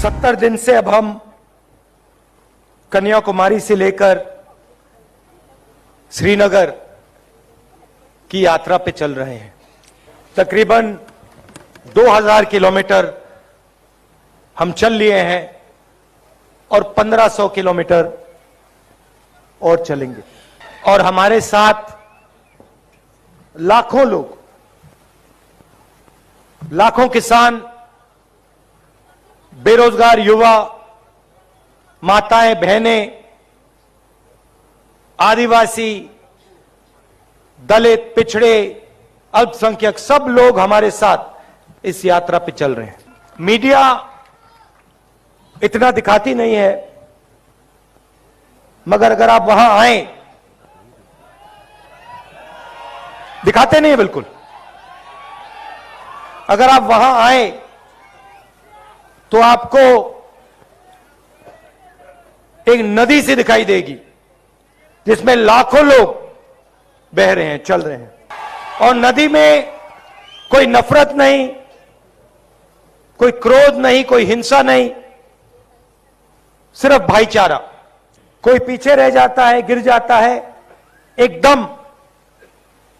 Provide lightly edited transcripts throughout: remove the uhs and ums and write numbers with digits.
70 दिन से अब हम कन्याकुमारी से लेकर श्रीनगर की यात्रा पे चल रहे हैं। तकरीबन 2000 किलोमीटर हम चल लिए हैं और 1500 किलोमीटर और चलेंगे। और हमारे साथ लाखों लोग, लाखों किसान, बेरोजगार युवा, माताएं, बहनें, आदिवासी, दलित, पिछड़े, अल्पसंख्यक, सब लोग हमारे साथ इस यात्रा पे चल रहे हैं। मीडिया इतना दिखाती नहीं है, मगर अगर आप वहां आए, दिखाते नहीं है बिल्कुल। अगर आप वहां आए तो आपको एक नदी सी दिखाई देगी जिसमें लाखों लोग बह रहे हैं, चल रहे हैं। और नदी में कोई नफरत नहीं, कोई क्रोध नहीं, कोई हिंसा नहीं, सिर्फ भाईचारा। कोई पीछे रह जाता है, गिर जाता है, एकदम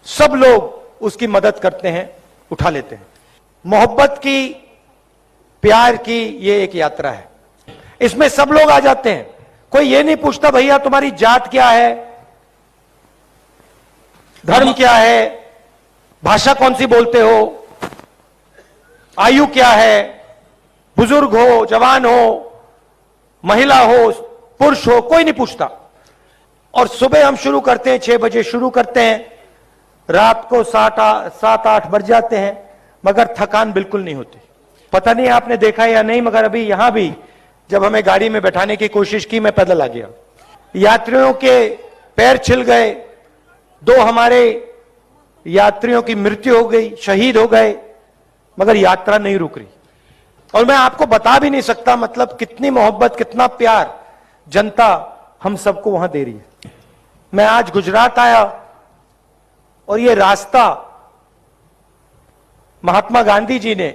सब लोग उसकी मदद करते हैं, उठा लेते हैं। मोहब्बत की, प्यार की ये एक यात्रा है। इसमें सब लोग आ जाते हैं। कोई ये नहीं पूछता भैया तुम्हारी जात क्या है, धर्म क्या है, भाषा कौन सी बोलते हो, आयु क्या है, बुजुर्ग हो, जवान हो, महिला हो, पुरुष हो, कोई नहीं पूछता। और सुबह हम शुरू करते हैं 6 बजे शुरू करते हैं, रात को 7-8 बज जाते हैं, मगर थकान बिल्कुल नहीं होती। पता नहीं आपने देखा या नहीं, मगर अभी यहां भी जब हमें गाड़ी में बैठाने की कोशिश की, मैं पैदल आ गया। यात्रियों के पैर छिल गए, 2 हमारे यात्रियों की मृत्यु हो गई, शहीद हो गए, मगर यात्रा नहीं रुक रही। और मैं आपको बता भी नहीं सकता मतलब कितनी मोहब्बत, कितना प्यार जनता हम सबको वहां दे रही है। मैं आज गुजरात आया और ये रास्ता महात्मा गांधी जी ने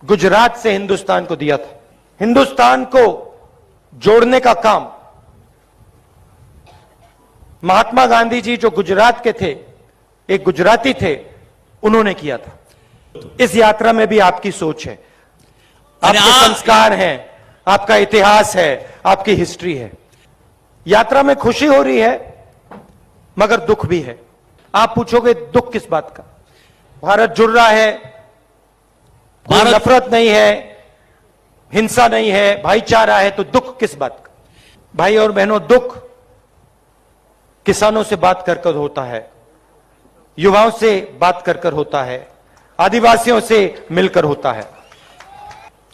गुजरात से हिंदुस्तान को दिया था। हिंदुस्तान को जोड़ने का काम महात्मा गांधी जी, जो गुजरात के थे, एक गुजराती थे, उन्होंने किया था। इस यात्रा में भी आपकी सोच है, आपके संस्कार हैं, आपका इतिहास है, आपकी हिस्ट्री है। यात्रा में खुशी हो रही है, मगर दुख भी है। आप पूछोगे दुख किस बात का? भारत जुड़ रहा है, कोई नफरत नहीं है, हिंसा नहीं है, भाईचारा है, तो दुख किस बात का? भाई और बहनों, दुख किसानों से बात कर कर होता है, युवाओं से बात कर कर होता है, आदिवासियों से मिलकर होता है।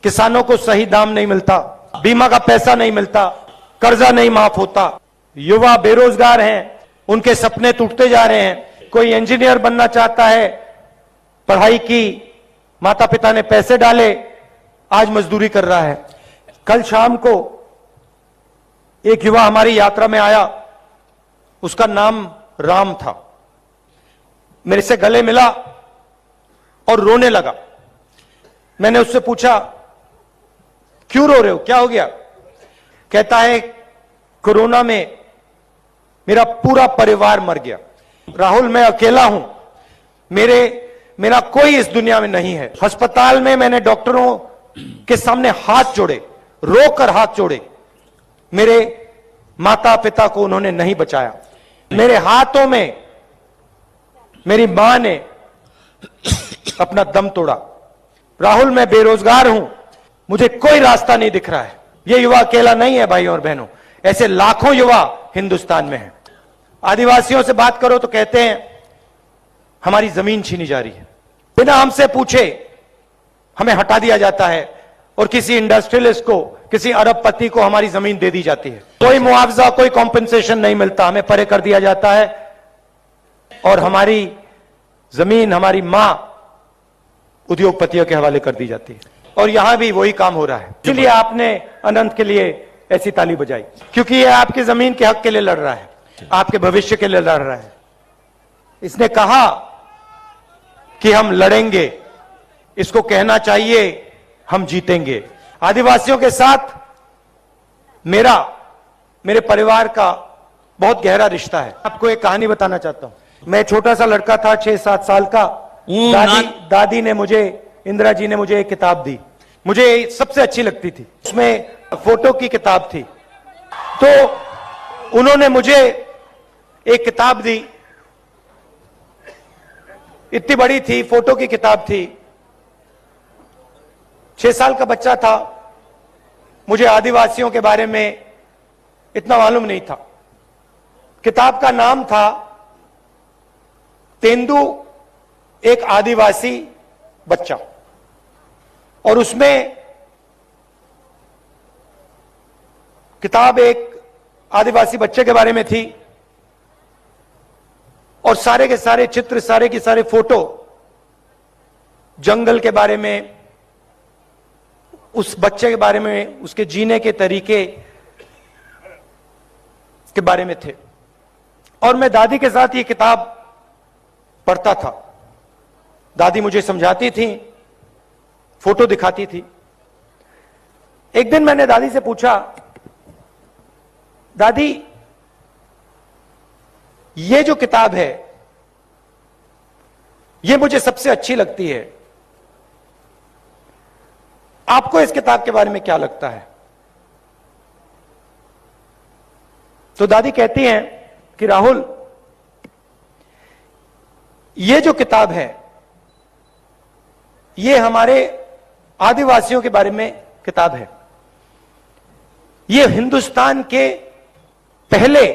किसानों को सही दाम नहीं मिलता, बीमा का पैसा नहीं मिलता, कर्जा नहीं माफ होता, युवा बेरोजगार हैं, उनके सपने टूटते जा रहे हैं। कोई इंजीनियर बनना चाहता है, पढ़ाई की, माता पिता ने पैसे डाले, आज मजदूरी कर रहा है। कल शाम को एक युवा हमारी यात्रा में आया, उसका नाम राम था। मेरे से गले मिला और रोने लगा। मैंने उससे पूछा क्यों रो रहे हो, क्या हो गया? कहता है कोरोना में मेरा पूरा परिवार मर गया। राहुल, मैं अकेला हूं, मेरा कोई इस दुनिया में नहीं है। अस्पताल में मैंने डॉक्टरों के सामने हाथ जोड़े, रोकर हाथ जोड़े, मेरे माता पिता को उन्होंने नहीं बचाया। मेरे हाथों में मेरी मां ने अपना दम तोड़ा। राहुल, मैं बेरोजगार हूं, मुझे कोई रास्ता नहीं दिख रहा है। यह युवा अकेला नहीं है भाइयों और बहनों, ऐसे लाखों युवा हिंदुस्तान में हैं। आदिवासियों से बात करो तो कहते हैं हमारी जमीन छीनी जा रही है, बिना हमसे पूछे हमें हटा दिया जाता है, और किसी इंडस्ट्रियलिस्ट को, किसी अरबपति को हमारी जमीन दे दी जाती है। कोई मुआवजा, कोई कॉम्पेंसेशन नहीं मिलता, हमें परे कर दिया जाता है, और हमारी जमीन, हमारी मां उद्योगपतियों के हवाले कर दी जाती है। और यहां भी वही काम हो रहा है। इसलिए आपने अनंत के लिए ऐसी ताली बजाई, क्योंकि ये आपकी जमीन के हक के लिए लड़ रहा है, आपके भविष्य के लिए लड़ रहा है। इसने कहा कि हम लड़ेंगे, इसको कहना चाहिए हम जीतेंगे। आदिवासियों के साथ मेरे परिवार का बहुत गहरा रिश्ता है। आपको एक कहानी बताना चाहता हूं। मैं छोटा सा लड़का था, 6-7 साल का। दादी ने मुझे, इंदिरा जी ने मुझे एक किताब दी, मुझे सबसे अच्छी लगती थी। उसमें फोटो की किताब थी, तो उन्होंने मुझे एक किताब दी, इतनी बड़ी थी, फोटो की किताब थी। 6 साल का बच्चा था, मुझे आदिवासियों के बारे में इतना मालूम नहीं था। किताब का नाम था तेंदु एक आदिवासी बच्चा, और उसमें किताब एक आदिवासी बच्चे के बारे में थी, और सारे के सारे चित्र, सारे के सारे फोटो जंगल के बारे में, उस बच्चे के बारे में, उसके जीने के तरीके के बारे में थे। और मैं दादी के साथ ये किताब पढ़ता था। दादी मुझे समझाती थी, फोटो दिखाती थी। एक दिन मैंने दादी से पूछा, दादी ये जो किताब है ये मुझे सबसे अच्छी लगती है, आपको इस किताब के बारे में क्या लगता है? तो दादी कहती हैं कि राहुल, ये जो किताब है ये हमारे आदिवासियों के बारे में किताब है। ये हिंदुस्तान के पहले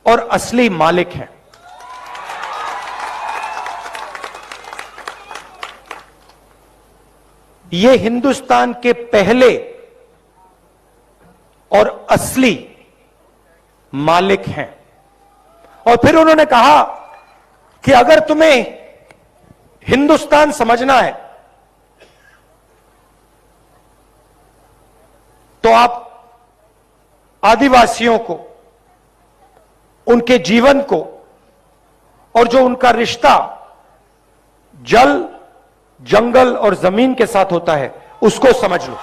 और असली मालिक हैं। ये हिंदुस्तान के पहले और असली मालिक हैं। और फिर उन्होंने कहा कि अगर तुम्हें हिंदुस्तान समझना है तो आप आदिवासियों को, उनके जीवन को, और जो उनका रिश्ता जल, जंगल और जमीन के साथ होता है, उसको समझ लो।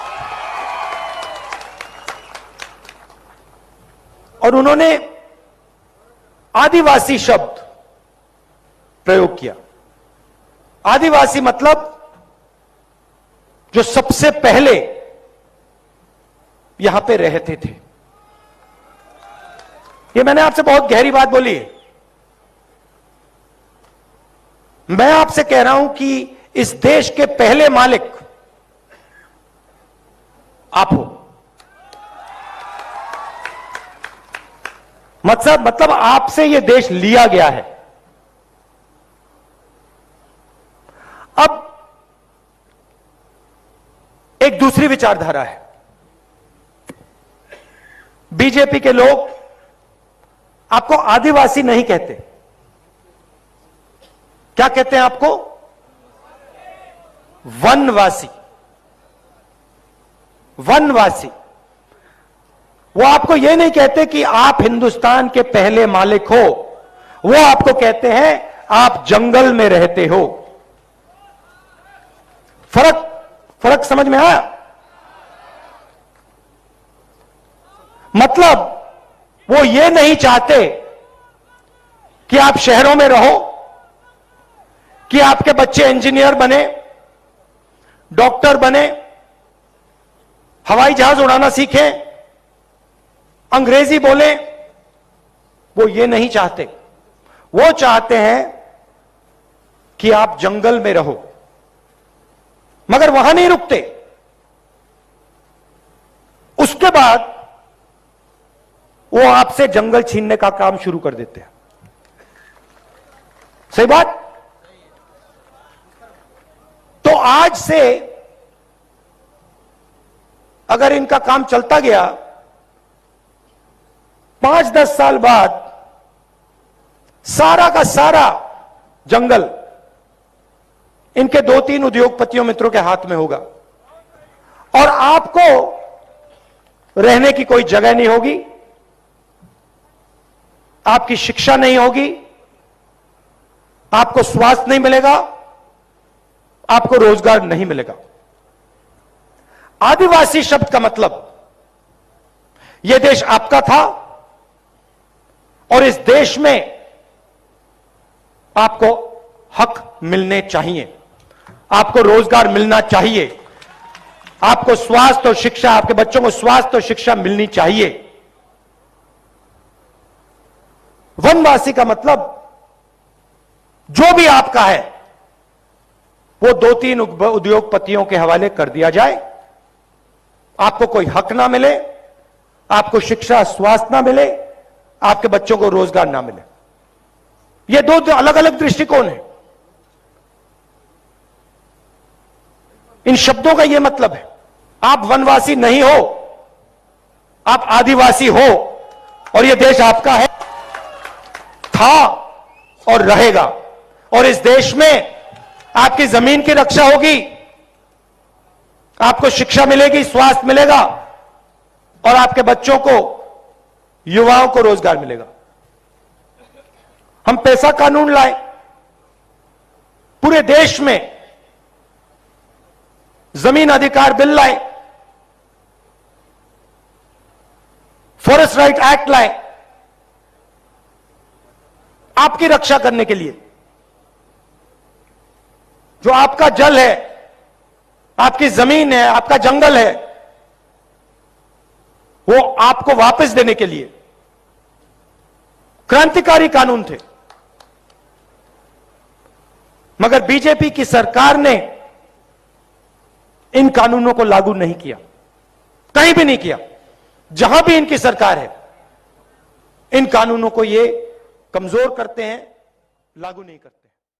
और उन्होंने आदिवासी शब्द प्रयोग किया। आदिवासी मतलब जो सबसे पहले यहां पे रहते थे। ये मैंने आपसे बहुत गहरी बात बोली है। मैं आपसे कह रहा हूं कि इस देश के पहले मालिक आप हो। मतलब आपसे यह देश लिया गया है। अब एक दूसरी विचारधारा है। बीजेपी के लोग आपको आदिवासी नहीं कहते। क्या कहते हैं आपको? वनवासी। वनवासी। वो आपको यह नहीं कहते कि आप हिंदुस्तान के पहले मालिक हो, वो आपको कहते हैं आप जंगल में रहते हो। फर्क समझ में आया? मतलब वो ये नहीं चाहते कि आप शहरों में रहो, कि आपके बच्चे इंजीनियर बने, डॉक्टर बने, हवाई जहाज उड़ाना सीखें, अंग्रेजी बोले। वो ये नहीं चाहते। वो चाहते हैं कि आप जंगल में रहो। मगर वहां नहीं रुकते। उसके बाद वो आपसे जंगल छीनने का काम शुरू कर देते हैं। सही बात? तो आज से अगर इनका काम चलता गया, 5-10 साल बाद सारा का सारा जंगल इनके 2-3 उद्योगपतियों मित्रों के हाथ में होगा, और आपको रहने की कोई जगह नहीं होगी, आपकी शिक्षा नहीं होगी, आपको स्वास्थ्य नहीं मिलेगा, आपको रोजगार नहीं मिलेगा। आदिवासी शब्द का मतलब, यह देश आपका था और इस देश में आपको हक मिलने चाहिए, आपको रोजगार मिलना चाहिए, आपको स्वास्थ्य और शिक्षा, आपके बच्चों को स्वास्थ्य और शिक्षा मिलनी चाहिए। वनवासी का मतलब जो भी आपका है वो 2-3 उद्योगपतियों के हवाले कर दिया जाए, आपको कोई हक ना मिले, आपको शिक्षा स्वास्थ्य ना मिले, आपके बच्चों को रोजगार ना मिले। ये दो अलग अलग दृष्टिकोण है। इन शब्दों का यह मतलब है, आप वनवासी नहीं हो, आप आदिवासी हो और यह देश आपका है, था और रहेगा। और इस देश में आपकी जमीन की रक्षा होगी, आपको शिक्षा मिलेगी, स्वास्थ्य मिलेगा और आपके बच्चों को, युवाओं को रोजगार मिलेगा। हम पैसा कानून लाए, पूरे देश में जमीन अधिकार बिल लाए, फॉरेस्ट राइट एक्ट लाए, आपकी रक्षा करने के लिए। जो आपका जल है, आपकी जमीन है, आपका जंगल है, वो आपको वापस देने के लिए क्रांतिकारी कानून थे। मगर बीजेपी की सरकार ने इन कानूनों को लागू नहीं किया, कहीं भी नहीं किया। जहां भी इनकी सरकार है, इन कानूनों को ये कमजोर करते हैं, लागू नहीं करते।